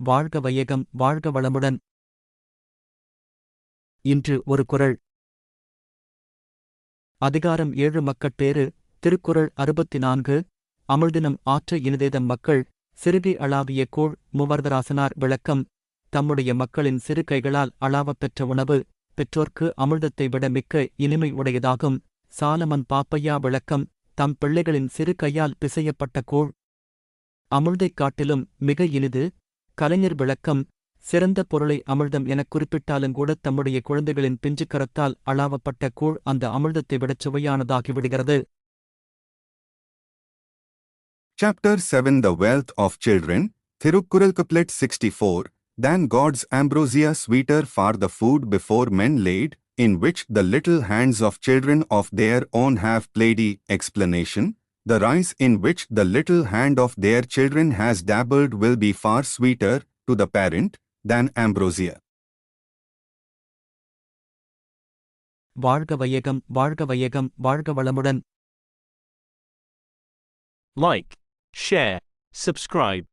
வாழ்க வையகம், வாழ்க வளமுடன். இன்று ஒரு குறள். அதிகாரம் 7 மக்கட்பேறு. திருக்குறள் 64. அமிழ்தினம் ஆற்ற இனிதேதம் மக்கள் சிறுகை அளாவிய கூழ். மூவர்தராசனார் விளக்கம். தம்முடைய மக்களின் சிறு கைகளால் அளாவப் பெற்ற உணவு பெற்றோர்க்கு அமிழ்தத்தை விட மிக்க இனிமை உடையதாகும். சாலமன் பாப்பையா விளக்கம். தம் பிள்ளைகளின் சிறு கையால் பிசையப்பட்ட கூழ் அமிழ்தைக் காட்டிலும் மிக இனிது. கலைஞர் விளக்கம். சிறந்த பொருளை அமிழ்தம் எனக் குறிப்பிட்டாலுங்கூடத் தம்முடைய குழந்தைகளின் பிஞ்சுக்கரத்தால் அளாவப்பட்ட கூழ் அந்த அமிழ்தத்தை விடச் சுவையானதாகிவிடுகிறது. Chapter 7 The Wealth of Children. Thirukkural Couplet 64. Than God's ambrosia sweeter far the food before men laid, in which the little hands of children of their own have played. Explanation. The rice in which the little hand of their children has dabbled will be far sweeter to the parent than ambrosia. வாழ்க வையகம், வாழ்க வையகம், வாழ்க வளமுடன். Like, share, subscribe.